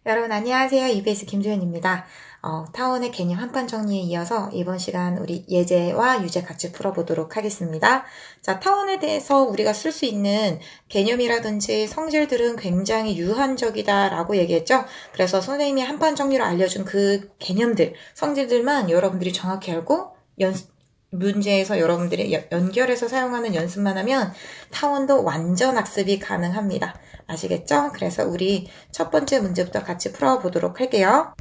여러분 안녕하세요. EBS 김소연입니다. 타원의 개념 한판 정리에 이어서 이번 시간 우리 예제와 유제 같이 풀어보도록 하겠습니다. 자, 타원에 대해서 우리가 쓸 수 있는 개념이라든지 성질들은 굉장히 유한적이다라고 얘기했죠. 그래서 선생님이 한판 정리로 알려준 그 개념들, 성질들만 여러분들이 정확히 알고 문제에서 여러분들이 연결해서 사용하는 연습만 하면 타원도 완전 학습이 가능합니다. 아시겠죠? 그래서 우리 첫 번째 문제부터 같이 풀어보도록 할게요.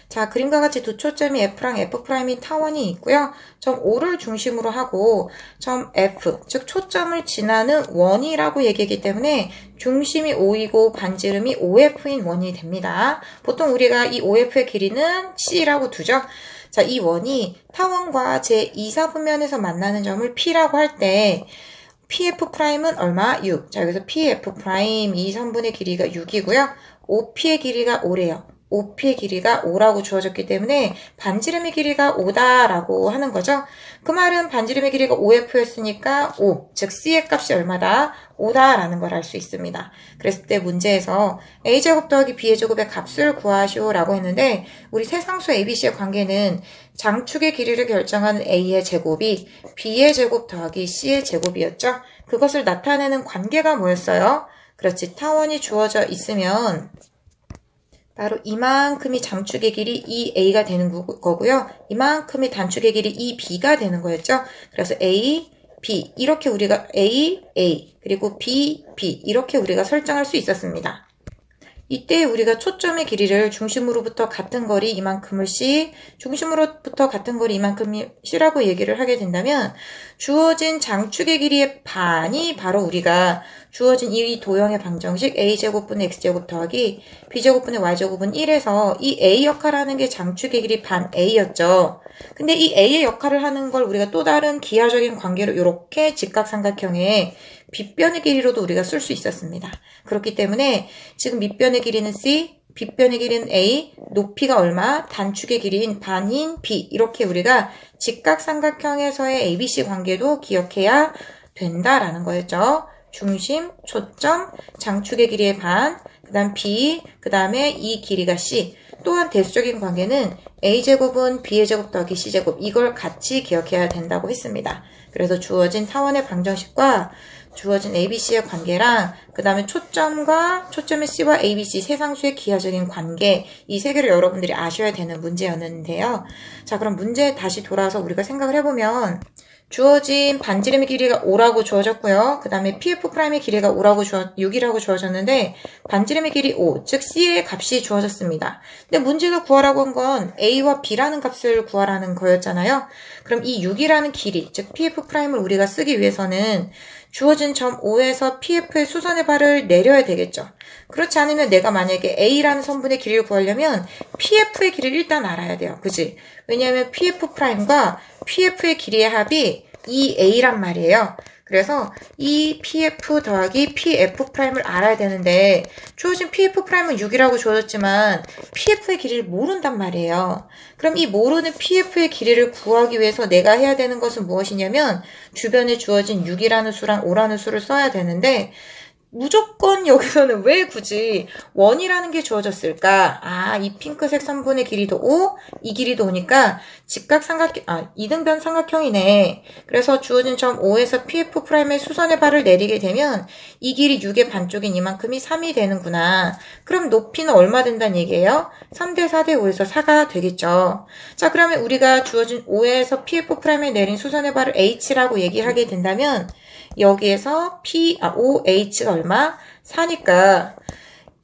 자, 그림과 같이 두 초점이 F랑 F'인 타원이 있고요. 점 O를 중심으로 하고 점 F, 즉 초점을 지나는 원이라고 얘기하기 때문에 중심이 O이고 반지름이 OF인 원이 됩니다. 보통 우리가 이 OF의 길이는 C라고 두죠. 자, 이 원이 타원과 제2사분면에서 만나는 점을 P라고 할 때 PF'은 얼마? 6. 자, 여기서 PF' 이 선분의 길이가 6이고요. OP의 길이가 5래요. OP의 길이가 5라고 주어졌기 때문에 반지름의 길이가 5다라고 하는 거죠. 그 말은 반지름의 길이가 5F였으니까 5, 즉 C의 값이 얼마다? 5다라는 걸 알 수 있습니다. 그랬을 때 문제에서 A제곱 더하기 B의 제곱의 값을 구하시오라고 했는데 우리 세 상수 ABC의 관계는 장축의 길이를 결정하는 A의 제곱이 B의 제곱 더하기 C의 제곱이었죠. 그것을 나타내는 관계가 뭐였어요? 그렇지, 타원이 주어져 있으면 바로 이만큼이 장축의 길이 2a가 되는 거고요. 이만큼이 단축의 길이 2b가 되는 거였죠. 그래서 a, b 이렇게 우리가 a, 그리고 b, 이렇게 우리가 설정할 수 있었습니다. 이때 우리가 초점의 길이를 중심으로부터 같은 거리 이만큼을 C, 중심으로부터 같은 거리 이만큼이 C라고 얘기를 하게 된다면 주어진 장축의 길이의 반이 바로 우리가 주어진 이 도형의 방정식 A제곱분의 X제곱 더하기 B제곱분의 Y제곱은 1에서 이 A 역할을 하는 게 장축의 길이 반 A였죠. 근데 이 A의 역할을 하는 걸 우리가 또 다른 기하적인 관계로 이렇게 직각삼각형의 빗변의 길이로도 우리가 쓸 수 있었습니다. 그렇기 때문에 지금 밑변의 길이는 C, 빗변의 길이는 A, 높이가 얼마, 단축의 길이인 반인 B 이렇게 우리가 직각삼각형에서의 ABC 관계도 기억해야 된다라는 거였죠. 중심, 초점, 장축의 길이의 반, 그 다음 B, 그 다음에 이 길이가 C. 또한 대수적인 관계는 A제곱은 B의 제곱 더하기 C제곱 이걸 같이 기억해야 된다고 했습니다. 그래서 주어진 타원의 방정식과 주어진 ABC의 관계랑 그 다음에 초점의 C와 ABC 세 상수의 기하적인 관계 이 세 개를 여러분들이 아셔야 되는 문제였는데요. 자, 그럼 문제 다시 돌아와서 우리가 생각을 해보면 주어진 반지름의 길이가 5라고 주어졌고요. 그 다음에 PF'의 길이가 6이라고 주어졌는데 반지름의 길이 5, 즉 C의 값이 주어졌습니다. 근데 문제가 구하라고 한 건 A와 B라는 값을 구하라는 거였잖아요. 그럼 이 6이라는 길이, 즉 PF'을 우리가 쓰기 위해서는 주어진 점 O에서 PF의 수선의 발을 내려야 되겠죠. 그렇지 않으면 내가 만약에 A라는 선분의 길이를 구하려면 PF의 길이를 일단 알아야 돼요. 그치? 왜냐하면 PF'과 PF의 길이의 합이 2A란 말이에요. 그래서 이 PF 더하기 PF'을 알아야 되는데 주어진 PF'은 6이라고 주어졌지만 PF의 길이를 모른단 말이에요. 그럼 이 모르는 PF의 길이를 구하기 위해서 내가 해야 되는 것은 무엇이냐면 주변에 주어진 6이라는 수랑 5라는 수를 써야 되는데 무조건 여기서는 왜 굳이 원이라는 게 주어졌을까? 아, 이 핑크색 선분의 길이도 5, 이 길이도 5니까 이등변 삼각형이네. 그래서 주어진 점 5에서 PF'의 수선의 발을 내리게 되면 이 길이 6의 반쪽인 이만큼이 3이 되는구나. 그럼 높이는 얼마 된다는 얘기예요? 3대 4대 5에서 4가 되겠죠. 자, 그러면 우리가 주어진 5에서 PF'에 내린 수선의 발을 H라고 얘기하게 된다면 여기에서 OH가 얼마? 4니까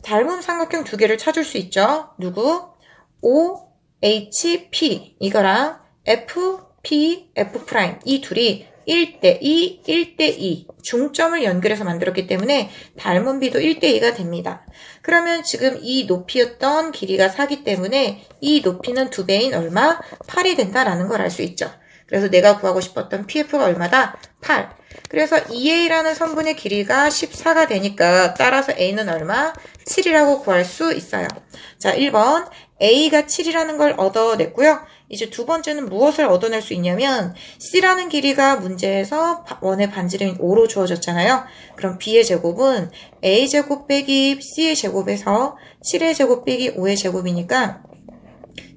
닮은 삼각형 두 개를 찾을 수 있죠. 누구? OHP 이거랑 FP, F' 이 둘이 1대2, 1대2 중점을 연결해서 만들었기 때문에 닮은 비도 1대2가 됩니다. 그러면 지금 이 높이였던 길이가 4기 때문에 이 높이는 2배인 얼마? 8이 된다라는 걸 알 수 있죠. 그래서 내가 구하고 싶었던 PF가 얼마다? 8. 그래서 2A라는 선분의 길이가 14가 되니까 따라서 A는 얼마? 7이라고 구할 수 있어요. 자, 1번 A가 7이라는 걸 얻어냈고요. 이제 두 번째는 무엇을 얻어낼 수 있냐면 C라는 길이가 문제에서 원의 반지름인 5로 주어졌잖아요. 그럼 B의 제곱은 A제곱 빼기 C의 제곱에서 7의 제곱 빼기 5의 제곱이니까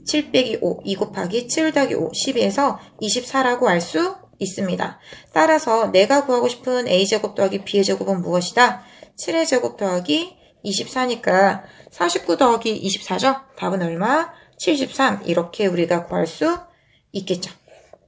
7 빼기 5, 2 곱하기 7 더하기 5, 12에서 24라고 알 수 있습니다. 따라서 내가 구하고 싶은 A제곱 더하기 B의 제곱은 무엇이다? 7의 제곱 더하기 24니까 49 더하기 24죠? 답은 얼마? 73. 이렇게 우리가 구할 수 있겠죠.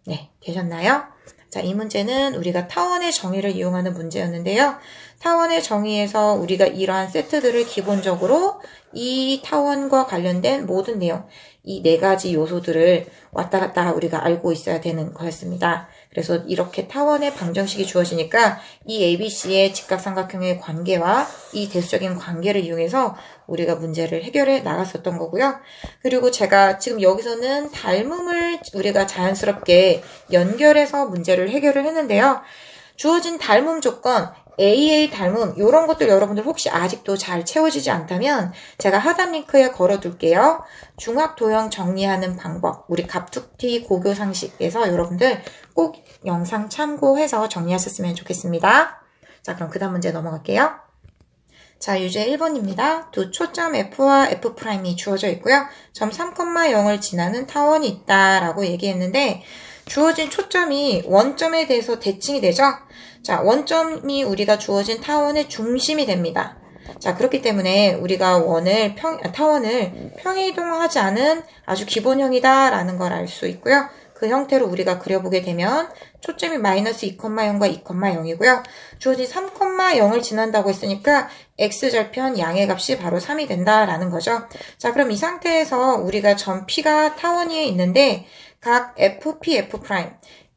네, 되셨나요? 자, 이 문제는 우리가 타원의 정의를 이용하는 문제였는데요. 타원의 정의에서 우리가 이러한 세트들을 기본적으로 이 타원과 관련된 모든 내용, 이 네 가지 요소들을 왔다 갔다 우리가 알고 있어야 되는 거였습니다. 그래서 이렇게 타원의 방정식이 주어지니까 이 ABC의 직각삼각형의 관계와 이 대수적인 관계를 이용해서 우리가 문제를 해결해 나갔었던 거고요. 그리고 제가 지금 여기서는 닮음을 우리가 자연스럽게 연결해서 문제를 해결을 했는데요. 주어진 닮음 조건, AA 닮음 이런 것들 여러분들 혹시 아직도 잘 채워지지 않다면 제가 하단 링크에 걸어둘게요. 중학도형 정리하는 방법, 우리 갑툭튀 고교 상식에서 여러분들 꼭 영상 참고해서 정리하셨으면 좋겠습니다. 자, 그럼 그 다음 문제 넘어갈게요. 자, 유제 1번입니다. 두 초점 F와 F'이 주어져 있고요. 점 3,0을 지나는 타원이 있다라고 얘기했는데 주어진 초점이 원점에 대해서 대칭이 되죠? 자, 원점이 우리가 주어진 타원의 중심이 됩니다. 자, 그렇기 때문에 우리가 타원을 평행이동하지 않은 아주 기본형이다라는 걸 알 수 있고요. 그 형태로 우리가 그려보게 되면 초점이 마이너스 2,0과 2,0이고요. 주어진 3,0을 지난다고 했으니까 x절편 양의 값이 바로 3이 된다라는 거죠. 자, 그럼 이 상태에서 우리가 점 P가 타원 위에 있는데 각 FP, F',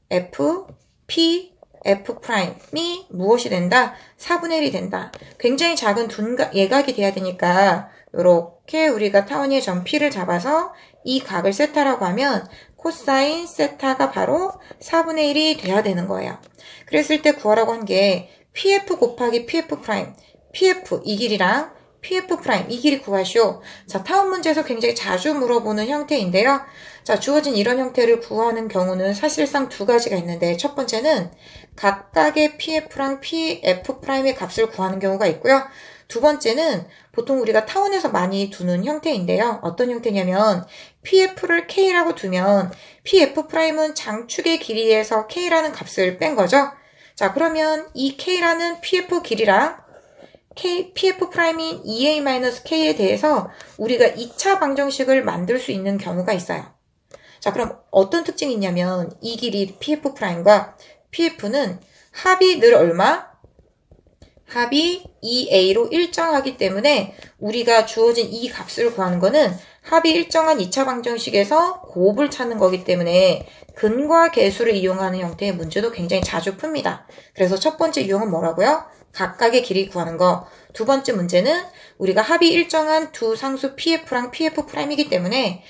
FP, F'이 무엇이 된다? 4분의 1이 된다. 굉장히 작은 예각이 돼야 되니까 이렇게 우리가 타원 위에 점 P를 잡아서 이 각을 세타라고 하면 코사인 세타가 바로 4분의 1이 돼야 되는 거예요. 그랬을 때 구하라고 한 게 PF 곱하기 PF', PF 이 길이랑 PF' 이 길이 구하시오. 자, 타원 문제에서 굉장히 자주 물어보는 형태인데요. 자, 주어진 이런 형태를 구하는 경우는 사실상 두 가지가 있는데 첫 번째는 각각의 PF랑 PF'의 값을 구하는 경우가 있고요. 두 번째는 보통 우리가 타원에서 많이 두는 형태인데요. 어떤 형태냐면 PF를 K라고 두면 PF'은 장축의 길이에서 K라는 값을 뺀 거죠. 자, 그러면 이 K라는 PF 길이랑 PF'인 EA-K에 대해서 우리가 2차 방정식을 만들 수 있는 경우가 있어요. 자, 그럼 어떤 특징이 있냐면 이 길이 PF'과 PF는 합이 늘 얼마? 합이 2a로 일정하기 때문에 우리가 주어진 이 값을 구하는 거는 합이 일정한 2차 방정식에서 곱을 찾는 거기 때문에 근과 계수를 이용하는 형태의 문제도 굉장히 자주 풉니다. 그래서 첫 번째 유형은 뭐라고요? 각각의 길이 구하는 거. 두 번째 문제는 우리가 합이 일정한 두 상수 PF랑 PF'이기 때문에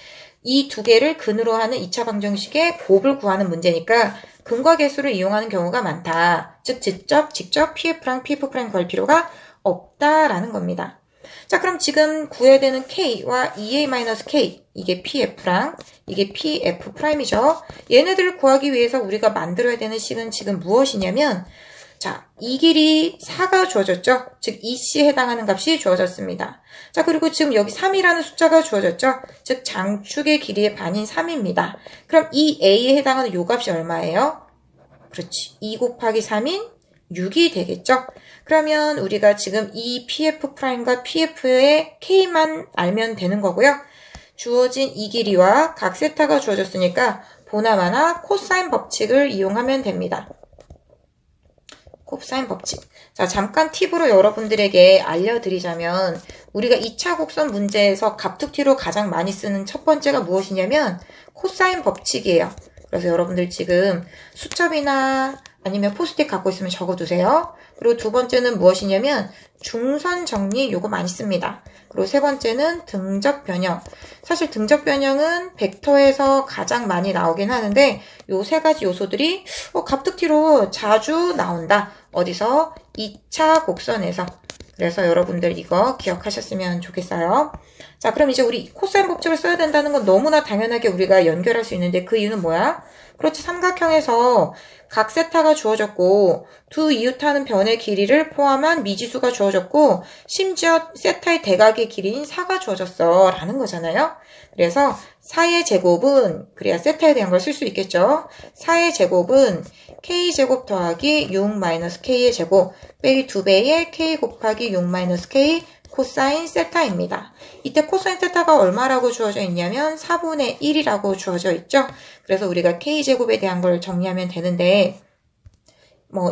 이 두 개를 근으로 하는 2차 방정식의 곱을 구하는 문제니까 근과 계수를 이용하는 경우가 많다. 즉 직접 PF랑 PF' 구할 필요가 없다라는 겁니다. 자, 그럼 지금 구해야 되는 K와 EA-K 이게 PF랑 이게 PF'이죠. 얘네들을 구하기 위해서 우리가 만들어야 되는 식은 지금 무엇이냐면 자, 이 길이 4가 주어졌죠? 즉 EC에 해당하는 값이 주어졌습니다. 자, 그리고 지금 여기 3이라는 숫자가 주어졌죠? 즉 장축의 길이의 반인 3입니다. 그럼 이 A에 해당하는 요 값이 얼마예요? 그렇지. 2 곱하기 3인 6이 되겠죠? 그러면 우리가 지금 이 PF'과 PF의 K만 알면 되는 거고요. 주어진 이 길이와 각 세타가 주어졌으니까 보나마나 코사인 법칙을 이용하면 됩니다. 코사인 법칙. 자, 잠깐 팁으로 여러분들에게 알려드리자면 우리가 2차 곡선 문제에서 갑툭튀로 가장 많이 쓰는 첫 번째가 무엇이냐면 코사인 법칙이에요. 그래서 여러분들 지금 수첩이나 아니면 포스트잇 갖고 있으면 적어두세요. 그리고 두 번째는 무엇이냐면 중선 정리 요거 많이 씁니다. 그리고 세 번째는 등적 변형. 사실 등적 변형은 벡터에서 가장 많이 나오긴 하는데 요 세 가지 요소들이 갑툭튀로 자주 나온다. 어디서? 2차 곡선에서. 그래서 여러분들 이거 기억하셨으면 좋겠어요. 자, 그럼 이제 우리 코사인 법칙을 써야 된다는 건 너무나 당연하게 우리가 연결할 수 있는데 그 이유는 뭐야? 그렇지, 삼각형에서 각 세타가 주어졌고 두 이웃하는 변의 길이를 포함한 미지수가 주어졌고 심지어 세타의 대각의 길이인 4가 주어졌어 라는 거잖아요. 그래서 4의 제곱은, 그래야 세타에 대한 걸 쓸 수 있겠죠. 4의 제곱은 k제곱 더하기 6 마이너스 k의 제곱 빼기 2배의 k 곱하기 6 마이너스 k 코사인 세타입니다. 이때 코사인 세타가 얼마라고 주어져 있냐면 4분의 1이라고 주어져 있죠. 그래서 우리가 k제곱에 대한 걸 정리하면 되는데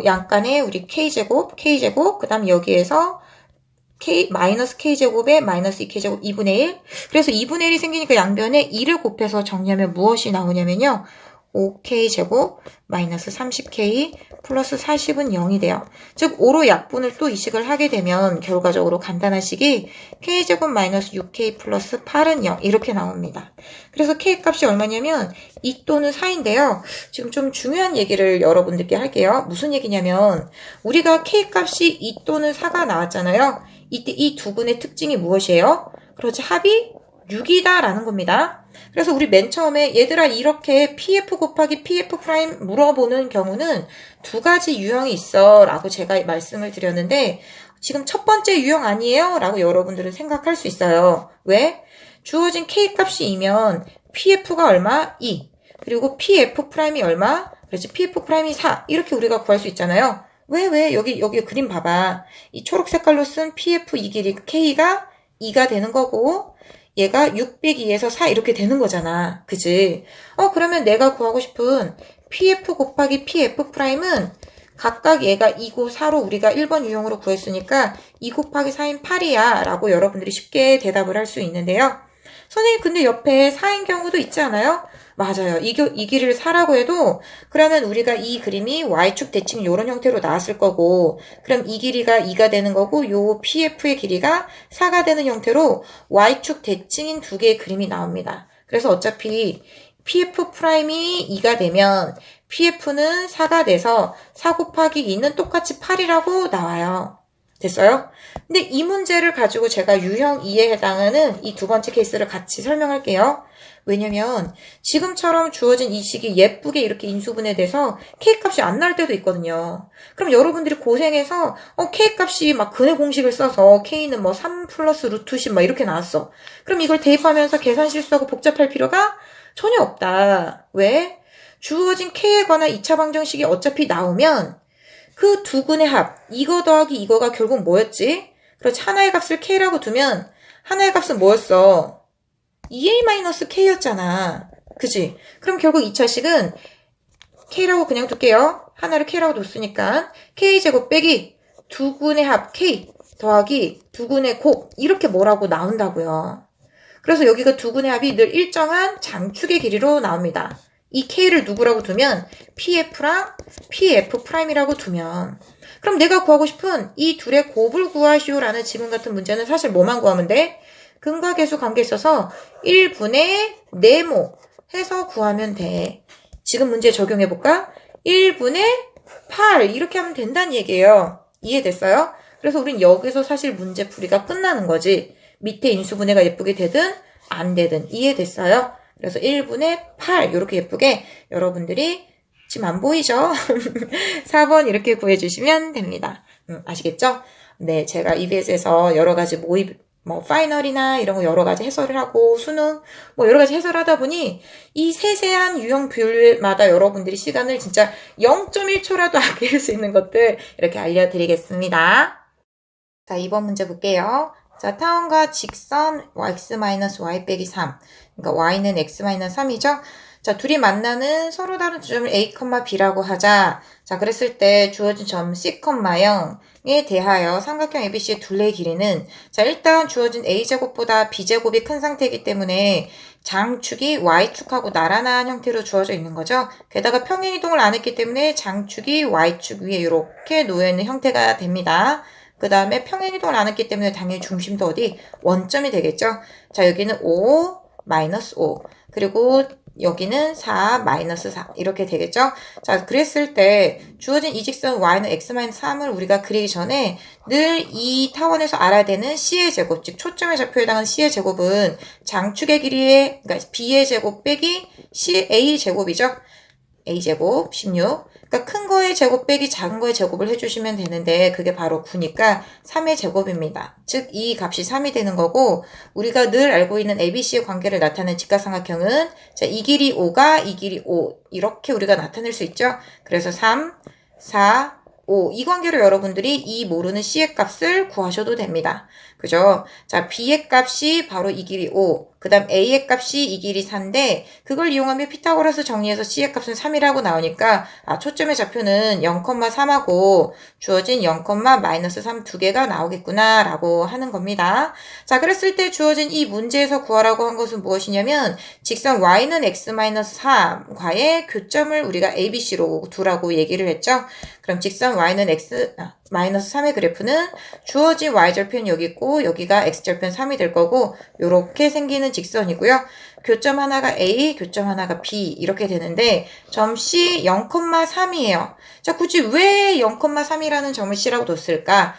양간에 우리 k제곱, 그 다음 여기에서 마이너스 k제곱에 마이너스 2k제곱 2분의 1. 그래서 2분의 1이 생기니까 양변에 2를 곱해서 정리하면 무엇이 나오냐면요. 5k제곱 마이너스 30k 플러스 40은 0이 돼요. 즉 5로 약분을 또 이식을 하게 되면 결과적으로 간단한 식이 k제곱 마이너스 6k 플러스 8은 0 이렇게 나옵니다. 그래서 k 값이 얼마냐면 2 또는 4인데요. 지금 좀 중요한 얘기를 여러분들께 할게요. 무슨 얘기냐면 우리가 k 값이 2 또는 4가 나왔잖아요. 이때 이 두 분의 특징이 무엇이에요? 그렇지, 합이 6이다 라는 겁니다. 그래서 우리 맨 처음에 얘들아 이렇게 pf 곱하기 pf 프라임 물어보는 경우는 두 가지 유형이 있어 라고 제가 말씀을 드렸는데 지금 첫 번째 유형 아니에요? 라고 여러분들은 생각할 수 있어요. 왜? 주어진 k 값이 2면 pf가 얼마? 2. 그리고 pf 프라임이 얼마? 그렇지, pf 프라임이 4. 이렇게 우리가 구할 수 있잖아요. 왜? 여기 그림 봐봐. 이 초록 색깔로 쓴 pf 이 길이 k가 2가 되는 거고 얘가 602에서 4 이렇게 되는 거잖아. 그지? 그러면 내가 구하고 싶은 pf 곱하기 pf 프라임은 각각 얘가 2고 4로 우리가 1번 유형으로 구했으니까 2 곱하기 4인 8이야 라고 여러분들이 쉽게 대답을 할 수 있는데요. 선생님 근데 옆에 4인 경우도 있지 않아요? 맞아요. 이 길이를 4라고 해도 그러면 우리가 이 그림이 y축 대칭 이런 형태로 나왔을 거고 그럼 이 길이가 2가 되는 거고 요 pf의 길이가 4가 되는 형태로 y축 대칭인 두 개의 그림이 나옵니다. 그래서 어차피 pf 프라임이 2가 되면 pf는 4가 돼서 4 곱하기 2는 똑같이 8이라고 나와요. 됐어요? 근데 이 문제를 가지고 제가 유형 2에 해당하는 이 두 번째 케이스를 같이 설명할게요. 왜냐면 지금처럼 주어진 이 식이 예쁘게 이렇게 인수분해돼서 K값이 안 나올 때도 있거든요. 그럼 여러분들이 고생해서 K값이 막 근의 공식을 써서 K는 뭐 3 플러스 루트 10 막 이렇게 나왔어. 그럼 이걸 대입하면서 계산 실수하고 복잡할 필요가 전혀 없다. 왜? 주어진 K에 관한 2차 방정식이 어차피 나오면 그 두 근의 합, 이거 더하기 이거가 결국 뭐였지? 그렇지, 하나의 값을 K라고 두면 하나의 값은 뭐였어? 2a-k였잖아. 그치? 그럼 결국 2차식은 K라고 그냥 둘게요. 하나를 K라고 뒀으니까 K제곱 빼기 두 근의 합 K 더하기 두 근의 곱 이렇게 뭐라고 나온다고요. 그래서 여기가 두 근의 합이 늘 일정한 장축의 길이로 나옵니다. 이 K를 누구라고 두면 PF랑 PF 프라임이라고 두면 그럼 내가 구하고 싶은 이 둘의 곱을 구하시오라는 지문 같은 문제는 사실 뭐만 구하면 돼? 근과 계수 관계 있어서 1분의 네모 해서 구하면 돼. 지금 문제 적용해볼까? 1분의 8 이렇게 하면 된다는 얘기예요. 이해됐어요? 그래서 우린 여기서 사실 문제 풀이가 끝나는 거지. 밑에 인수분해가 예쁘게 되든 안 되든 이해됐어요? 그래서 1분의 8 이렇게 예쁘게 여러분들이 지금 안 보이죠? 4번 이렇게 구해주시면 됩니다. 아시겠죠? 네, 제가 EBS에서 여러 가지 모의 파이널이나 이런 거 여러 가지 해설을 하고 수능 여러 가지 해설하다 보니 이 세세한 유형 비율마다 여러분들이 시간을 진짜 0.1초라도 아낄 수 있는 것들 이렇게 알려드리겠습니다. 자, 2번 문제 볼게요. 자, 타원과 직선 x-y 빼기 3. 그러니까 y는 x-3이죠. 자, 둘이 만나는 서로 다른 두 점을 a, b라고 하자. 자, 그랬을 때 주어진 점 c, 0에 대하여 삼각형 ABC의 둘레의 길이는 자, 일단 주어진 a제곱보다 b제곱이 큰 상태이기 때문에 장축이 y축하고 나란한 형태로 주어져 있는 거죠. 게다가 평행이동을 안 했기 때문에 장축이 y축 위에 이렇게 놓여있는 형태가 됩니다. 그 다음에 평행이동을 안 했기 때문에 당연히 중심도 어디? 원점이 되겠죠. 자, 여기는 5, 마이너스 5. 그리고 여기는 4, 마이너스 4 이렇게 되겠죠? 자, 그랬을 때 주어진 이 직선 y는 x-3을 우리가 그리기 전에 늘 이 타원에서 알아야 되는 c의 제곱, 즉 초점의 좌표에 해당하는 c의 제곱은 장축의 길이의, 그러니까 b의 제곱 빼기 a 제곱이죠? a 제곱 16. 그러니까 큰 거의 제곱 빼기 작은 거의 제곱을 해주시면 되는데 그게 바로 9니까 3의 제곱입니다. 즉 이 값이 3이 되는 거고 우리가 늘 알고 있는 ABC의 관계를 나타내는 직각삼각형은 자, 이 길이 5가 이 길이 5 이렇게 우리가 나타낼 수 있죠. 그래서 3, 4, 5 이 관계로 여러분들이 이 모르는 C의 값을 구하셔도 됩니다. 그죠? 자, B의 값이 바로 이 길이 5, 그 다음 A의 값이 이 길이 4인데 그걸 이용하면 피타고라스 정리해서 C의 값은 3이라고 나오니까 초점의 좌표는 0,3하고 주어진 0,-3 두 개가 나오겠구나 라고 하는 겁니다. 자, 그랬을 때 주어진 이 문제에서 구하라고 한 것은 무엇이냐면 직선 y는 x-3과의 교점을 우리가 ABC로 두라고 얘기를 했죠. 그럼 직선 y는 x-3의 그래프는 주어진 y절편 여기 있고 여기가 x절편 3이 될 거고 요렇게 생기는 직선이고요. 교점 하나가 A, 교점 하나가 B 이렇게 되는데 점 C 0,3이에요. 자, 굳이 왜 0,3이라는 점을 C라고 뒀을까?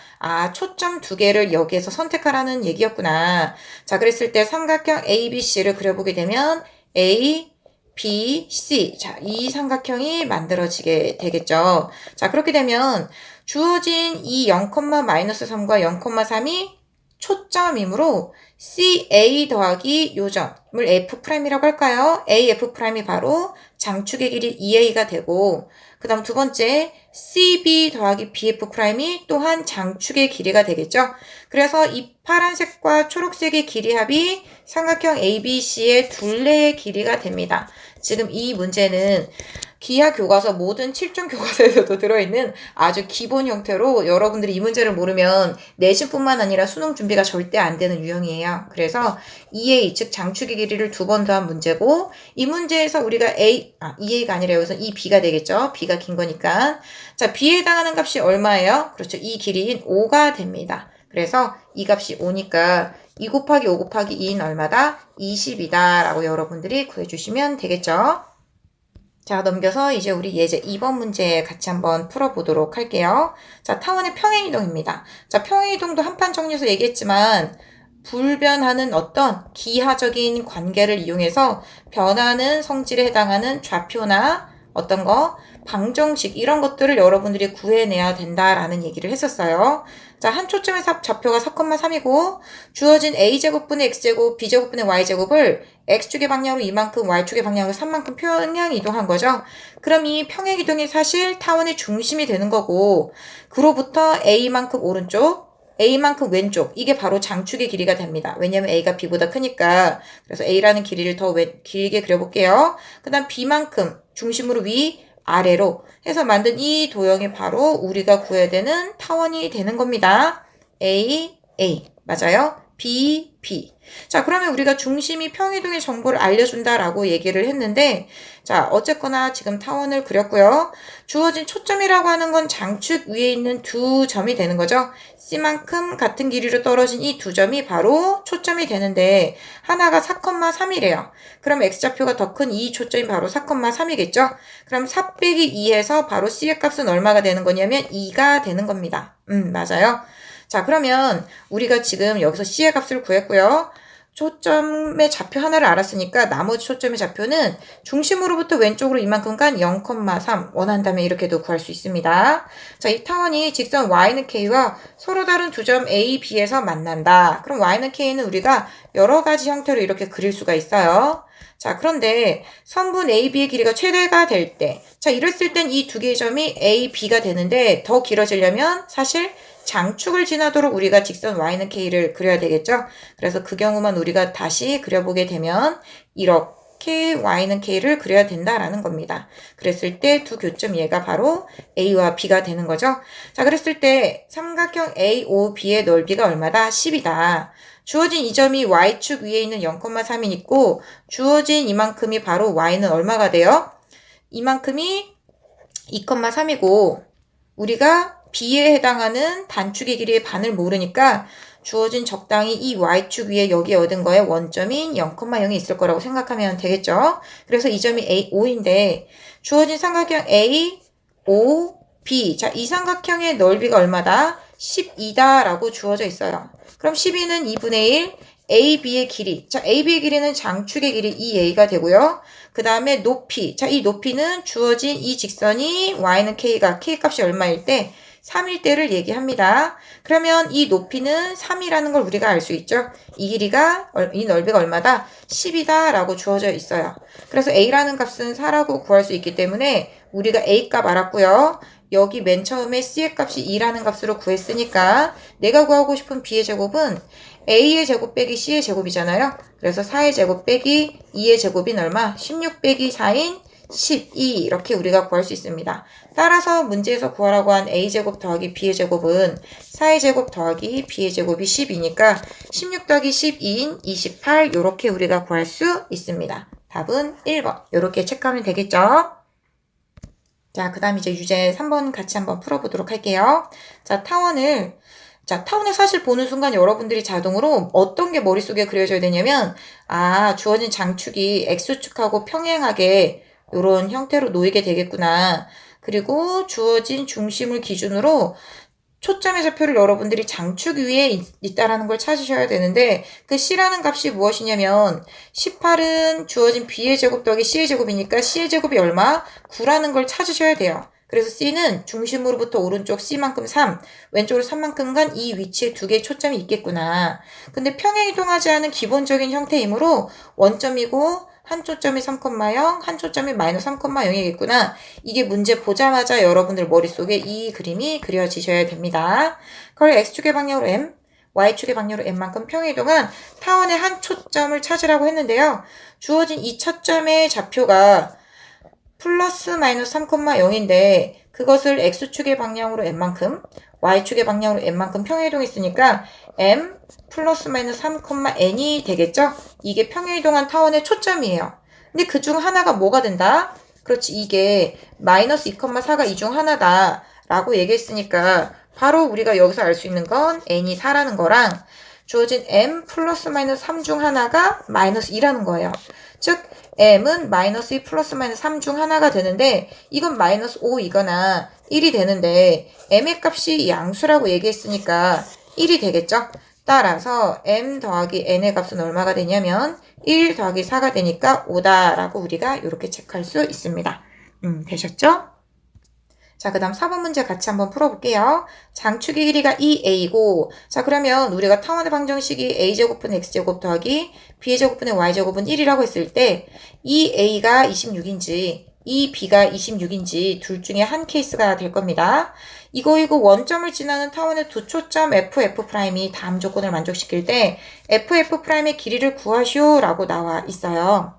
초점 두 개를 여기에서 선택하라는 얘기였구나. 자, 그랬을 때 삼각형 ABC를 그려보게 되면 A, B, C. 자, 이 삼각형이 만들어지게 되겠죠. 자, 그렇게 되면 주어진 이 0,-3과 0,3이 초점이므로 CA 더하기 요 점을 F'이라고 할까요? AF'이 바로 장축의 길이 2A가 되고 그 다음 두 번째 CB 더하기 BF'이 또한 장축의 길이가 되겠죠. 그래서 이 파란색과 초록색의 길이 합이 삼각형 ABC의 둘레의 길이가 됩니다. 지금 이 문제는 기하 교과서 모든 7종 교과서에서도 들어있는 아주 기본 형태로 여러분들이 이 문제를 모르면 내신뿐만 아니라 수능 준비가 절대 안 되는 유형이에요. 그래서 EA 즉 장축의 길이를 두 번 더한 문제고 이 문제에서 우리가 EA가 아니라 여기서 EB가 되겠죠. B가 긴 거니까. 자, B에 해당하는 값이 얼마예요? 그렇죠. 이 길이인 5가 됩니다. 그래서 이 값이 5니까 2 곱하기 5 곱하기 2는 얼마다? 20이다 라고 여러분들이 구해주시면 되겠죠. 자, 넘겨서 이제 우리 예제 2번 문제 같이 한번 풀어보도록 할게요. 자, 타원의 평행이동입니다. 자, 평행이동도 한판 정리해서 얘기했지만 불변하는 어떤 기하적인 관계를 이용해서 변하는 성질에 해당하는 좌표나 어떤 거, 방정식 이런 것들을 여러분들이 구해내야 된다라는 얘기를 했었어요. 자, 한 초점의 좌표가 4,3이고 주어진 a제곱분의 x제곱, b제곱분의 y제곱을 x축의 방향으로 이만큼, y축의 방향으로 3만큼 평행 이동한 거죠. 그럼 이 평행 이동이 사실 타원의 중심이 되는 거고 그로부터 a만큼 오른쪽, a만큼 왼쪽 이게 바로 장축의 길이가 됩니다. 왜냐면 a가 b보다 크니까. 그래서 a라는 길이를 더 길게 그려볼게요. 그 다음 b만큼 중심으로 위, 아래로 해서 만든 이 도형이 바로 우리가 구해야 되는 타원이 되는 겁니다. A, A. 맞아요? B, B. 자, 그러면 우리가 중심이 평이동의 정보를 알려준다라고 얘기를 했는데 자, 어쨌거나 지금 타원을 그렸고요. 주어진 초점이라고 하는 건 장축 위에 있는 두 점이 되는 거죠. C만큼 같은 길이로 떨어진 이 두 점이 바로 초점이 되는데 하나가 4,3이래요. 그럼 X좌표가 더 큰 이 초점이 바로 4,3이겠죠? 그럼 4 빼기 2에서 바로 C의 값은 얼마가 되는 거냐면 2가 되는 겁니다. 맞아요. 자, 그러면 우리가 지금 여기서 C의 값을 구했고요. 초점의 좌표 하나를 알았으니까 나머지 초점의 좌표는 중심으로부터 왼쪽으로 이만큼 간 0,3 원한다면 이렇게도 구할 수 있습니다. 자, 이 타원이 직선 y는 k와 서로 다른 두 점 A, B에서 만난다. 그럼 y는 k는 우리가 여러 가지 형태로 이렇게 그릴 수가 있어요. 자, 그런데 선분 AB의 길이가 최대가 될 때, 자, 이랬을 땐 이 두 개의 점이 A, B가 되는데 더 길어지려면 사실 장축을 지나도록 우리가 직선 y는 k를 그려야 되겠죠. 그래서 그 경우만 우리가 다시 그려보게 되면 이렇게 y는 k를 그려야 된다라는 겁니다. 그랬을 때 두 교점 얘가 바로 a와 b가 되는 거죠. 자, 그랬을 때 삼각형 AOB의 넓이가 얼마다? 10이다. 주어진 이 점이 y축 위에 있는 0,3이 있고 주어진 이만큼이 바로 y는 얼마가 돼요? 이만큼이 2,3이고 우리가 B에 해당하는 단축의 길이의 반을 모르니까 주어진 적당히 이 y축 위에 여기 얻은 거에 원점인 0,0이 있을 거라고 생각하면 되겠죠. 그래서 이 점이 A, O인데 주어진 삼각형 A, O, B. 자, 이 삼각형의 넓이가 얼마다? 12다 라고 주어져 있어요. 그럼 12는 2분의 1, AB의 길이. 자, AB의 길이는 장축의 길이 2A가 되고요. 그 다음에 높이. 자, 이 높이는 주어진 이 직선이 Y는 K가 K 값이 얼마일 때? 3일 때를 얘기합니다. 그러면 이 높이는 3이라는 걸 우리가 알 수 있죠. 이 길이가, 이 넓이가 얼마다? 10이다 라고 주어져 있어요. 그래서 A라는 값은 4라고 구할 수 있기 때문에 우리가 A 값 알았고요. 여기 맨 처음에 C의 값이 2라는 값으로 구했으니까 내가 구하고 싶은 B의 제곱은 A의 제곱 빼기 C의 제곱이잖아요. 그래서 4의 제곱 빼기 2의 제곱인 얼마? 16 빼기 4인 12 이렇게 우리가 구할 수 있습니다. 따라서 문제에서 구하라고 한 A제곱 더하기 B의 제곱은 4의 제곱 더하기 B의 제곱이 10이니까 16 더하기 12인 28 이렇게 우리가 구할 수 있습니다. 답은 1번 이렇게 체크하면 되겠죠. 자, 그 다음 이제 유제 3번 같이 한번 풀어보도록 할게요. 자, 타원을 사실 보는 순간 여러분들이 자동으로 어떤 게 머릿속에 그려져야 되냐면, 주어진 장축이 X축하고 평행하게 이런 형태로 놓이게 되겠구나. 그리고 주어진 중심을 기준으로 초점의 좌표를 여러분들이 장축 위에 있다라는 걸 찾으셔야 되는데 그 C라는 값이 무엇이냐면 18은 주어진 B의 제곱 더하기 C의 제곱이니까 C의 제곱이 얼마? 9라는 걸 찾으셔야 돼요. 그래서 C는 중심으로부터 오른쪽 C만큼 3, 왼쪽으로 3만큼 간 이 위치에 두 개의 초점이 있겠구나. 근데 평행이동하지 않은 기본적인 형태이므로 원점이고 한 초점이 3,0, 한 초점이 마이너스 3,0이겠구나. 이게 문제 보자마자 여러분들 머릿속에 이 그림이 그려지셔야 됩니다. 그걸 X축의 방향으로 M, Y축의 방향으로 M만큼 평행이동한 타원의 한 초점을 찾으라고 했는데요. 주어진 이 초점의 좌표가 플러스 마이너스 3,0인데 그것을 X축의 방향으로 M만큼, Y축의 방향으로 M만큼 평행이동했으니까 M 플러스 마이너스 3,N이 되겠죠? 이게 평행이동한 타원의 초점이에요. 근데 그 중 하나가 뭐가 된다? 그렇지, 이게 마이너스 2,4가 이 중 하나다 라고 얘기했으니까 바로 우리가 여기서 알 수 있는 건 N이 4라는 거랑 주어진 M 플러스 마이너스 3 중 하나가 마이너스 2라는 거예요. 즉 M은 마이너스 2 플러스 마이너스 3 중 하나가 되는데 이건 마이너스 5이거나 1이 되는데 M의 값이 양수라고 얘기했으니까 1이 되겠죠? 따라서 M 더하기 N의 값은 얼마가 되냐면 1 더하기 4가 되니까 5다라고 우리가 이렇게 체크할 수 있습니다. 되셨죠? 자, 그 다음 4번 문제 같이 한번 풀어볼게요. 장축의 길이가 2a고, 자, 그러면 우리가 타원의 방정식이 a제곱분 x제곱 더하기 b제곱분의 y제곱은 1이라고 했을 때, 2a가 26인지, 2b가 26인지 둘 중에 한 케이스가 될 겁니다. 이거 원점을 지나는 타원의 두 초점 FF'이 다음 조건을 만족시킬 때, FF'의 길이를 구하시오 라고 나와 있어요.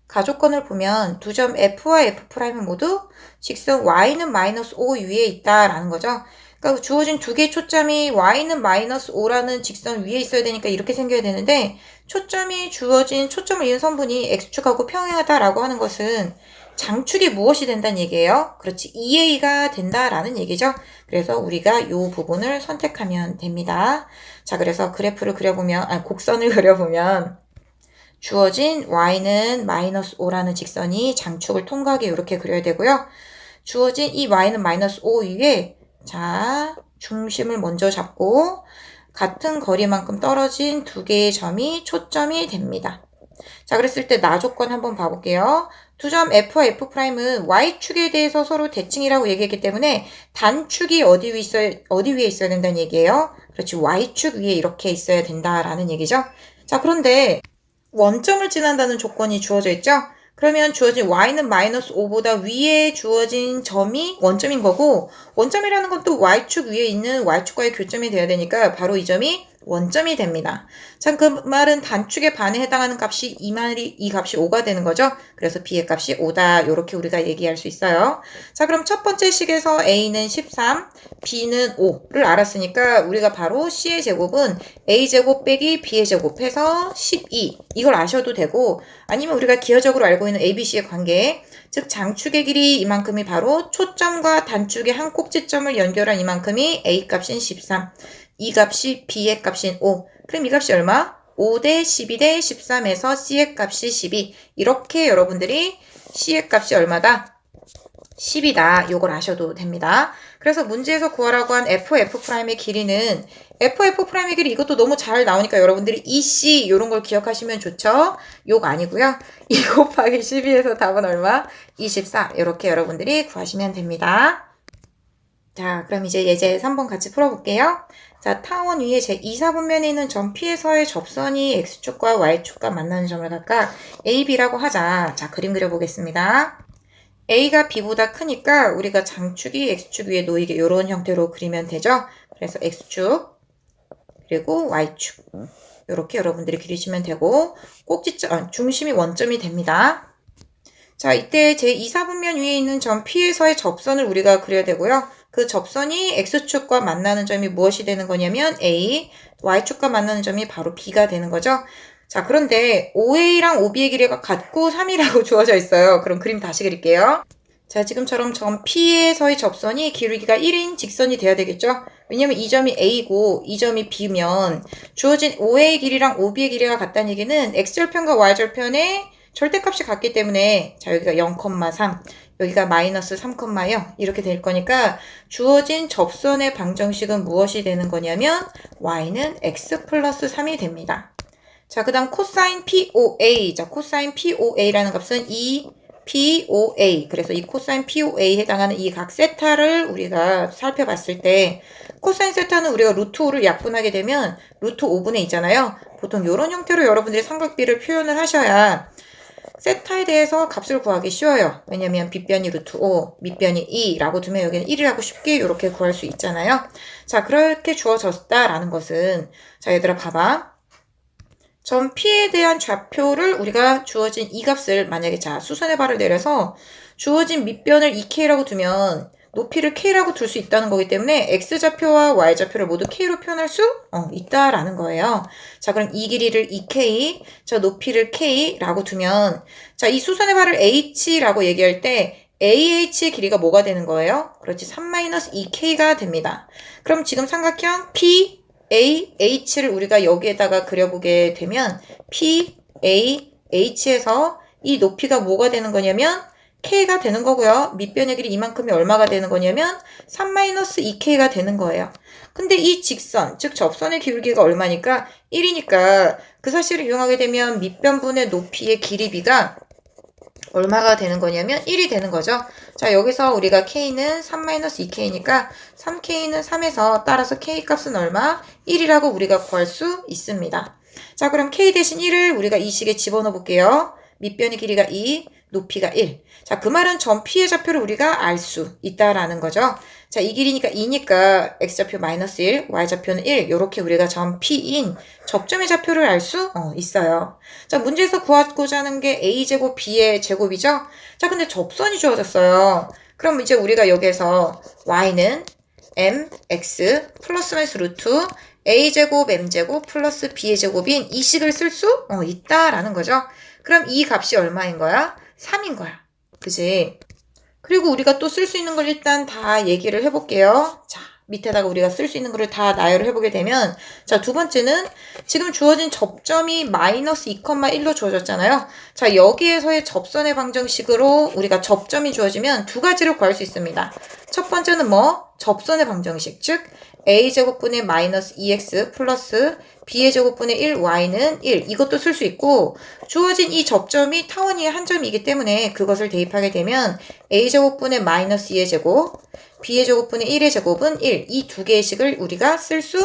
가조건을 보면 두 점 F와 F'은 모두 직선 Y는 마이너스 5 위에 있다라는 거죠. 그러니까 주어진 두 개의 초점이 Y는 마이너스 5라는 직선 위에 있어야 되니까 이렇게 생겨야 되는데 초점이 주어진 초점을 이은 선분이 X축하고 평행하다라고 하는 것은 장축이 무엇이 된다는 얘기예요? 그렇지, 2A가 된다라는 얘기죠. 그래서 우리가 이 부분을 선택하면 됩니다. 자, 그래서 그래프를 그려보면, 곡선을 그려보면 주어진 y는 마이너스 5라는 직선이 장축을 통과하게 이렇게 그려야 되고요. 주어진 이 y는 마이너스 5 위에 자 중심을 먼저 잡고 같은 거리만큼 떨어진 두 개의 점이 초점이 됩니다. 자, 그랬을 때 나 조건 한번 봐볼게요. 두 점 F와 F'은 Y축에 대해서 서로 대칭이라고 얘기했기 때문에 단축이 어디 위에 있어야 된다는 얘기예요. 그렇지, Y축 위에 이렇게 있어야 된다라는 얘기죠. 자, 그런데 원점을 지난다는 조건이 주어져 있죠? 그러면 주어진 y는 마이너스 5보다 위에 주어진 점이 원점인 거고 원점이라는 건 또 y축 위에 있는 y축과의 교점이 돼야 되니까 바로 이 점이 원점이 됩니다. 참, 그 말은 단축의 반에 해당하는 값이 이 값이 5가 되는 거죠. 그래서 b의 값이 5다 이렇게 우리가 얘기할 수 있어요. 자, 그럼 첫 번째 식에서 a는 13, b는 5를 알았으니까 우리가 바로 c의 제곱은 a제곱 빼기 b의 제곱 해서 12 이걸 아셔도 되고 아니면 우리가 기하적으로 알고 있는 ABC의 관계 즉 장축의 길이 이만큼이 바로 초점과 단축의 한 꼭지점을 연결한 이만큼이 A값인 13 이 값이 B의 값인 5. 그럼 이 값이 얼마? 5 대 12 대 13에서 C의 값이 12. 이렇게 여러분들이 C의 값이 얼마다? 10이다. 요걸 아셔도 됩니다. 그래서 문제에서 구하라고 한 FF'의 길이는 FF'의 길이 이것도 너무 잘 나오니까 여러분들이 EC 이런 걸 기억하시면 좋죠. 요거 아니고요. 2 곱하기 12에서 답은 얼마? 24. 이렇게 여러분들이 구하시면 됩니다. 자, 그럼 이제 예제 3번 같이 풀어볼게요. 자, 타원 위에 제2, 4분면에 있는 점 P에서의 접선이 X축과 Y축과 만나는 점을 각각 A, B라고 하자. 자, 그림 그려보겠습니다. A가 B보다 크니까 우리가 장축이 X축 위에 놓이게 이런 형태로 그리면 되죠. 그래서 X축 그리고 Y축 이렇게 여러분들이 그리시면 되고 꼭지점, 중심이 원점이 됩니다. 자, 이때 제2, 4분면 위에 있는 점 P에서의 접선을 우리가 그려야 되고요. 그 접선이 X축과 만나는 점이 무엇이 되는 거냐면 A, Y축과 만나는 점이 바로 B가 되는 거죠. 자, 그런데 OA랑 OB의 길이가 같고 3이라고 주어져 있어요. 그럼 그림 다시 그릴게요. 자, 지금처럼 점 P에서의 접선이 기울기가 1인 직선이 돼야 되겠죠? 왜냐면 이 점이 A고 이 점이 B면 주어진 OA의 길이랑 OB의 길이가 같다는 얘기는 X절편과 Y절편의 절대값이 같기 때문에 자, 여기가 0,3 여기가 마이너스 3,0 이렇게 될 거니까 주어진 접선의 방정식은 무엇이 되는 거냐면 Y는 X 플러스 3이 됩니다. 자, 그 다음 코사인 POA. 자, 코사인 POA라는 값은 2POA. 그래서 이 코사인 POA에 해당하는 이 각 세타를 우리가 살펴봤을 때 코사인 세타는 우리가 루트 5를 약분하게 되면 루트 5분의 있잖아요. 보통 이런 형태로 여러분들이 삼각비를 표현을 하셔야 세타에 대해서 값을 구하기 쉬워요. 왜냐면 빗변이 루트 5, 밑변이 2라고 두면 여기는 1이라고 쉽게 이렇게 구할 수 있잖아요. 자, 그렇게 주어졌다라는 것은 자, 얘들아 봐봐. 점 P에 대한 좌표를 우리가 주어진 이 값을 만약에 자 수선의 발을 내려서 주어진 밑변을 2K라고 두면 높이를 K라고 둘 수 있다는 거기 때문에 X좌표와 Y좌표를 모두 K로 표현할 수 있다라는 거예요. 자, 그럼 이 길이를 2K, 자 높이를 K라고 두면 자, 이 수선의 발을 H라고 얘기할 때 AH의 길이가 뭐가 되는 거예요? 그렇지, 3-2K가 됩니다. 그럼 지금 삼각형 P AH를 우리가 여기에다가 그려보게 되면 PAH에서 이 높이가 뭐가 되는 거냐면 K가 되는 거고요. 밑변의 길이 이만큼이 얼마가 되는 거냐면 3-2K가 되는 거예요. 근데 이 직선, 즉 접선의 기울기가 얼마니까 1이니까 그 사실을 이용하게 되면 밑변분의 높이의 길이비가 얼마가 되는 거냐면 1이 되는 거죠. 자, 여기서 우리가 K는 3-2K니까 3K는 3에서 따라서 K 값은 얼마? 1이라고 우리가 구할 수 있습니다. 자, 그럼 K 대신 1을 우리가 이 식에 집어넣어 볼게요. 밑변의 길이가 2, 높이가 1. 자, 그 말은 점 P의 좌표를 우리가 알 수 있다라는 거죠. 자, 이 길이니까 2니까 X좌표 마이너스 1, Y좌표는 1. 이렇게 우리가 점 P인 접점의 좌표를 알 수 있어요. 자, 문제에서 구하고자 하는 게 A제곱 B의 제곱이죠. 자, 근데 접선이 주어졌어요. 그럼 이제 우리가 여기에서 Y는 MX 플러스 마이너스 루트 A제곱 M제곱 플러스 B의 제곱인 이 식을 쓸 수 있다라는 거죠. 그럼 이 값이 얼마인 거야? 3인 거야. 그지? 그리고 우리가 또 쓸 수 있는 걸 일단 다 얘기를 해볼게요. 자, 밑에다가 우리가 쓸 수 있는 거를 다 나열을 해보게 되면 자, 두 번째는 지금 주어진 접점이 마이너스 2,1로 주어졌잖아요. 자, 여기에서의 접선의 방정식으로 우리가 접점이 주어지면 두 가지를 구할 수 있습니다. 첫 번째는 뭐? 접선의 방정식, 즉 A제곱분의 마이너스 2X 플러스 B의 제곱분의 1Y는 1. 이것도 쓸 수 있고 주어진 이 접점이 타원 위의 한 점이기 때문에 그것을 대입하게 되면 A제곱분의 마이너스 2의 제곱 B의 제곱분의 1의 제곱은 1. 이 두 개의 식을 우리가 쓸 수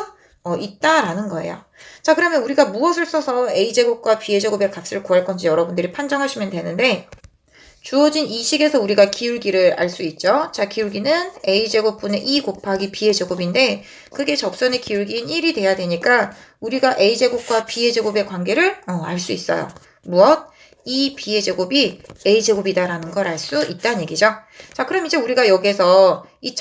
있다라는 거예요. 자, 그러면 우리가 무엇을 써서 A제곱과 B의 제곱의 값을 구할 건지 여러분들이 판정하시면 되는데 주어진 이 식에서 우리가 기울기를 알 수 있죠. 자, 기울기는 A제곱분의 2 곱하기 B의 제곱인데 그게 접선의 기울기인 1이 돼야 되니까 우리가 A제곱과 B의 제곱의 관계를 알 수 있어요. 무엇? 이 B의 제곱이 A제곱이다라는 걸 알 수 있다는 얘기죠. 자, 그럼 이제 우리가 여기서 이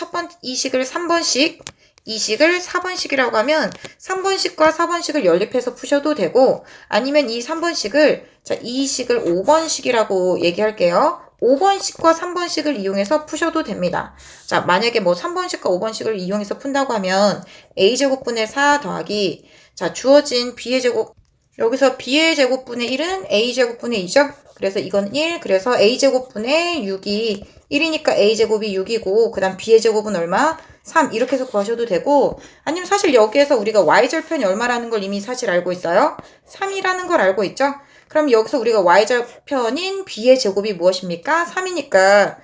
식을 3번씩 이 식을 4번식이라고 하면 3번식과 4번식을 연립해서 푸셔도 되고 아니면 이 3번식을 이 식을 5번식이라고 얘기할게요. 5번식과 3번식을 이용해서 푸셔도 됩니다. 자, 만약에 뭐 3번식과 5번식을 이용해서 푼다고 하면 a제곱분의 4 더하기 주어진 b의 제곱 여기서 b의 제곱분의 1은 a제곱분의 2죠? 그래서 이건 1, 그래서 a제곱분의 6이 1이니까 a제곱이 6이고 그 다음 b의 제곱은 얼마? 3 이렇게 해서 구하셔도 되고 아니면 사실 여기에서 우리가 y절편이 얼마라는 걸 이미 사실 알고 있어요. 3이라는 걸 알고 있죠. 그럼 여기서 우리가 y절편인 b의 제곱이 무엇입니까? 3이니까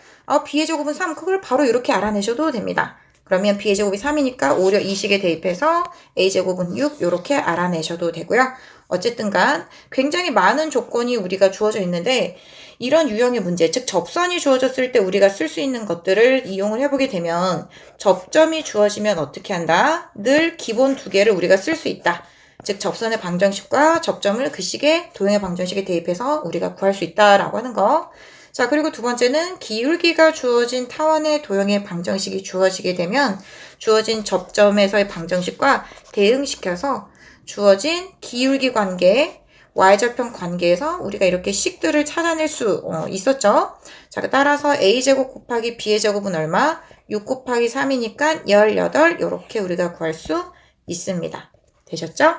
b의 제곱은 3 그걸 바로 이렇게 알아내셔도 됩니다. 그러면 b의 제곱이 3이니까 오히려 이 식에 대입해서 a제곱은 6 이렇게 알아내셔도 되고요. 어쨌든 간 굉장히 많은 조건이 우리가 주어져 있는데 이런 유형의 문제, 즉 접선이 주어졌을 때 우리가 쓸 수 있는 것들을 이용을 해보게 되면 접점이 주어지면 어떻게 한다? 늘 기본 두 개를 우리가 쓸 수 있다. 즉 접선의 방정식과 접점을 그 식의 도형의 방정식에 대입해서 우리가 구할 수 있다라고 하는 거. 자, 그리고 두 번째는 기울기가 주어진 타원의 도형의 방정식이 주어지게 되면 주어진 접점에서의 방정식과 대응시켜서 주어진 기울기 관계, y절편 관계에서 우리가 이렇게 식들을 찾아낼 수 있었죠. 자, 따라서 a제곱 곱하기 b의 제곱은 얼마? 6 곱하기 3이니까 18 이렇게 우리가 구할 수 있습니다. 되셨죠?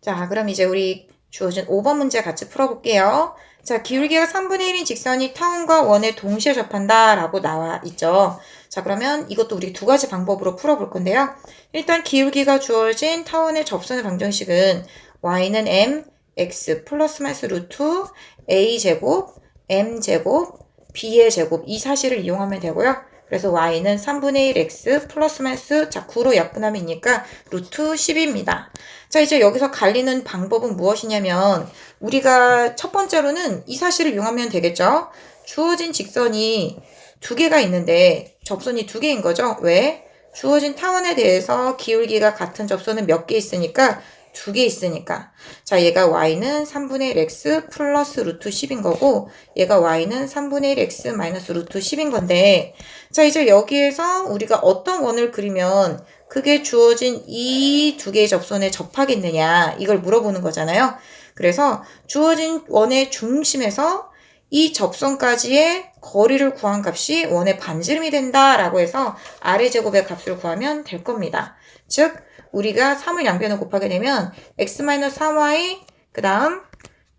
자, 그럼 이제 우리 주어진 5번 문제 같이 풀어볼게요. 자, 기울기가 3분의 1인 직선이 타원과 원에 동시에 접한다 라고 나와 있죠. 자, 그러면 이것도 우리 두 가지 방법으로 풀어볼 건데요. 일단 기울기가 주어진 타원의 접선의 방정식은 y는 m, x 플러스 마이너스 루트 a제곱, m제곱, b의 제곱 이 사실을 이용하면 되고요. 그래서 y는 3분의 1 x 플러스 마이너스 9로 약분하면이니까 루트 10입니다. 자, 이제 여기서 갈리는 방법은 무엇이냐면 우리가 첫 번째로는 이 사실을 이용하면 되겠죠. 주어진 직선이 두 개가 있는데 접선이 두 개인 거죠. 왜? 주어진 타원에 대해서 기울기가 같은 접선은 몇 개 있으니까 두 개 있으니까. 자, 얘가 y는 3분의 1 x 플러스 루트 10인 거고 얘가 y는 3분의 1 x 마이너스 루트 10인 건데 자, 이제 여기에서 우리가 어떤 원을 그리면 그게 주어진 이 두 개의 접선에 접하겠느냐 이걸 물어보는 거잖아요. 그래서 주어진 원의 중심에서 이 접선까지의 거리를 구한 값이 원의 반지름이 된다라고 해서 아래 제곱의 값을 구하면 될 겁니다. 즉 우리가 3을 양변을 곱하게 되면 x-3y 그 다음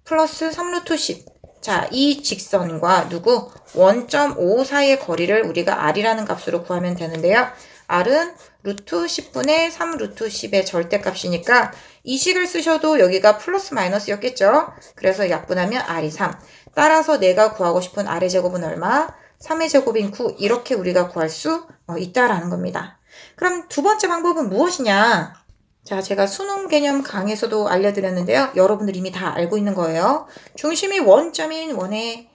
플러스 3루트 10 자, 이 직선과 누구? 원점 5 사이의 거리를 우리가 r이라는 값으로 구하면 되는데요. r은 루트 10분의 3 루트 10의 절대값이니까 이 식을 쓰셔도 여기가 플러스 마이너스였겠죠. 그래서 약분하면 r이 3. 따라서 내가 구하고 싶은 r의 제곱은 얼마? 3의 제곱인 9 이렇게 우리가 구할 수 있다라는 겁니다. 그럼 두 번째 방법은 무엇이냐? 자, 제가 수능 개념 강에서도 알려드렸는데요. 여러분들 이미 다 알고 있는 거예요. 중심이 원점인 원의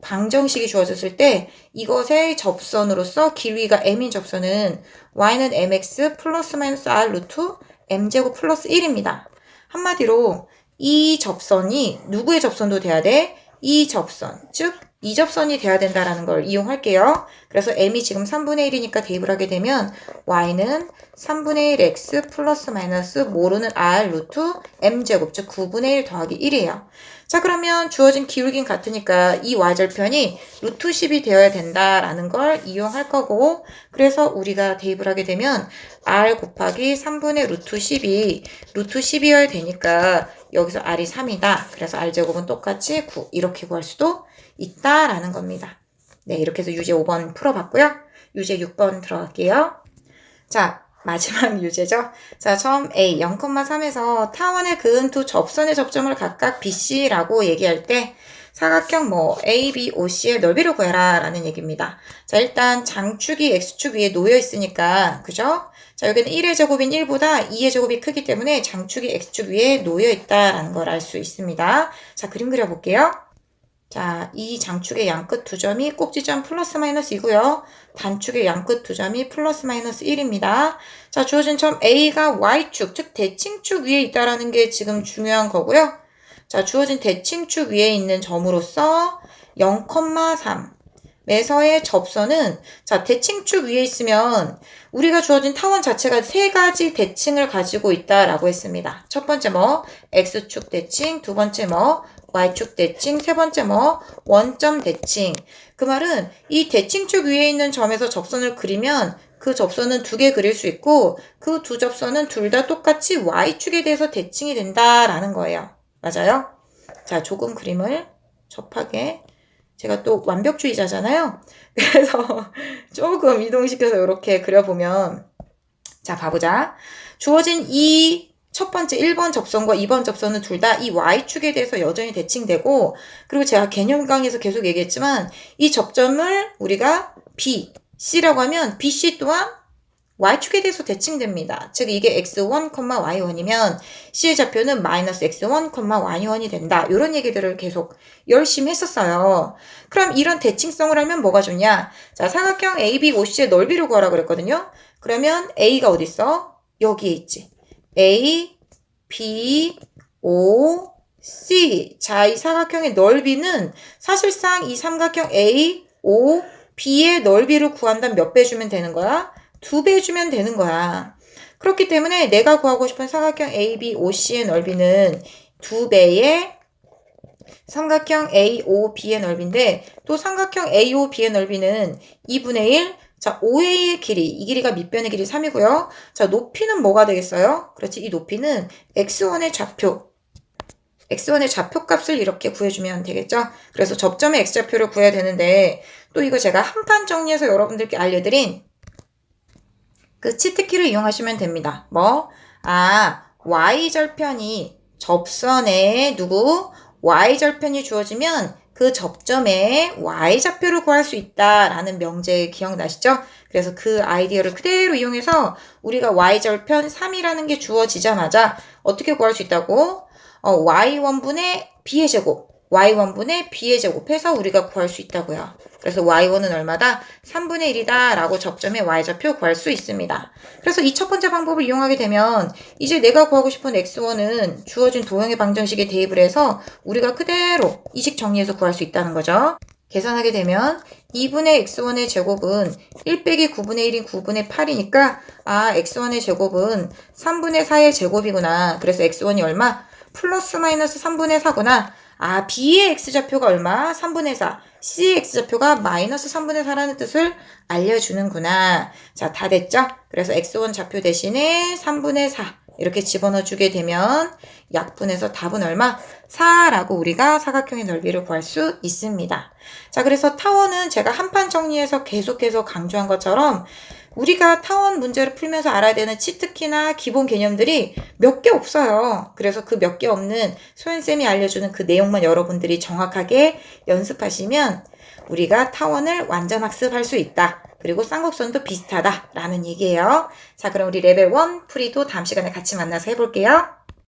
방정식이 주어졌을 때 이것의 접선으로서 기울기가 m인 접선은 y는 mx 플러스 마이너스 r 루트 m제곱 플러스 1입니다. 한마디로 이 접선이 누구의 접선도 돼야 돼? 이 접선, 즉 이 접선이 돼야 된다라는 걸 이용할게요. 그래서 m이 지금 3분의 1이니까 대입을 하게 되면 y는 3분의 1 x 플러스 마이너스 모르는 r 루트 m제곱, 즉 9분의 1 더하기 1이에요. 자, 그러면 주어진 기울기는 같으니까 이 y절편이 루트 10이 되어야 된다라는 걸 이용할 거고 그래서 우리가 대입을 하게 되면 r 곱하기 3분의 루트 10이 루트 10이어야 되니까 여기서 r이 3이다. 그래서 r제곱은 똑같이 9 이렇게 구할 수도 있다라는 겁니다. 네, 이렇게 해서 유제 5번 풀어봤고요. 유제 6번 들어갈게요. 자, 마지막 유제죠. 자, 처음 A 0,3에서 타원에 그은 두 접선의 접점을 각각 BC라고 얘기할 때 사각형 A, B, OC의 넓이를 구해라 라는 얘기입니다. 자, 일단 장축이 X축 위에 놓여 있으니까 그죠? 자, 여기는 1의 제곱인 1보다 2의 제곱이 크기 때문에 장축이 X축 위에 놓여 있다라는 걸 알 수 있습니다. 자, 그림 그려볼게요. 자, 이 장축의 양끝 두 점이 꼭지점 플러스 마이너스이고요. 단축의 양끝 두 점이 플러스 마이너스 1입니다. 자, 주어진 점 A가 Y축, 즉 대칭축 위에 있다라는 게 지금 중요한 거고요. 자, 주어진 대칭축 위에 있는 점으로서 0,3 에서의 접선은 자 대칭축 위에 있으면 우리가 주어진 타원 자체가 세 가지 대칭을 가지고 있다라고 했습니다. 첫 번째 뭐 x축 대칭, 두 번째 뭐 y축 대칭, 세 번째 뭐 원점 대칭. 그 말은 이 대칭축 위에 있는 점에서 접선을 그리면 그 접선은 두 개 그릴 수 있고 그 두 접선은 둘 다 똑같이 y축에 대해서 대칭이 된다라는 거예요. 맞아요? 자, 조금 그림을 접하게. 제가 또 완벽주의자잖아요. 그래서 조금 이동시켜서 이렇게 그려보면 자, 봐보자. 주어진 이 첫 번째 1번 접선과 2번 접선은 둘 다 이 y축에 대해서 여전히 대칭되고 그리고 제가 개념 강의에서 계속 얘기했지만 이 접점을 우리가 B, C라고 하면 BC 또한 y축에 대해서 대칭됩니다. 즉 이게 x1, y1이면 C의 좌표는 마이너스 x1, y1이 된다. 이런 얘기들을 계속 열심히 했었어요. 그럼 이런 대칭성을 하면 뭐가 좋냐? 자, 사각형 ABOC의 넓이를 구하라 그랬거든요. 그러면 A가 어디 있어? 여기에 있지. A, B, O, C. 자, 이 사각형의 넓이는 사실상 이 삼각형 A, O, B의 넓이를 구한다면 몇 배 주면 되는 거야? 2배 주면 되는 거야. 그렇기 때문에 내가 구하고 싶은 사각형 ABOC의 넓이는 2배의 삼각형 AOB의 넓이인데 또 삼각형 AOB의 넓이는 2분의 1. 자, OA의 길이, 이 길이가 밑변의 길이 3이고요. 자, 높이는 뭐가 되겠어요? 그렇지, 이 높이는 x1의 좌표값을 이렇게 구해주면 되겠죠? 그래서 접점의 x좌표를 구해야 되는데 또 이거 제가 한판 정리해서 여러분들께 알려드린 그 치트키를 이용하시면 됩니다. y절편이 접선에 y절편이 주어지면 그 접점에 y좌표를 구할 수 있다라는 명제 기억나시죠? 그래서 그 아이디어를 그대로 이용해서 우리가 y절편 3이라는 게 주어지자마자 어떻게 구할 수 있다고? y1분의 b의 제곱, y1분의 b의 제곱해서 우리가 구할 수 있다고요. 그래서 y1은 얼마다? 3분의 1이다 라고 접점의 y좌표 구할 수 있습니다. 그래서 이 첫 번째 방법을 이용하게 되면 이제 내가 구하고 싶은 x1은 주어진 도형의 방정식에 대입을 해서 우리가 그대로 이식 정리해서 구할 수 있다는 거죠. 계산하게 되면 2분의 x1의 제곱은 1 빼기 9분의 1인 9분의 8이니까 x1의 제곱은 3분의 4의 제곱이구나. 그래서 x1이 얼마? 플러스 마이너스 3분의 4구나. B의 x좌표가 얼마? 3분의 4. C의 x좌표가 마이너스 3분의 4라는 뜻을 알려주는구나. 자, 다 됐죠? 그래서 x1 좌표 대신에 3분의 4 이렇게 집어넣어주게 되면 약분해서 답은 얼마? 4라고 우리가 사각형의 넓이를 구할 수 있습니다. 자, 그래서 타원은 제가 한판 정리해서 계속해서 강조한 것처럼 우리가 타원 문제를 풀면서 알아야 되는 치트키나 기본 개념들이 몇 개 없어요. 그래서 그 몇 개 없는 소연쌤이 알려주는 그 내용만 여러분들이 정확하게 연습하시면 우리가 타원을 완전 학습할 수 있다. 그리고 쌍곡선도 비슷하다라는 얘기예요. 자, 그럼 우리 레벨 1 풀이도 다음 시간에 같이 만나서 해볼게요.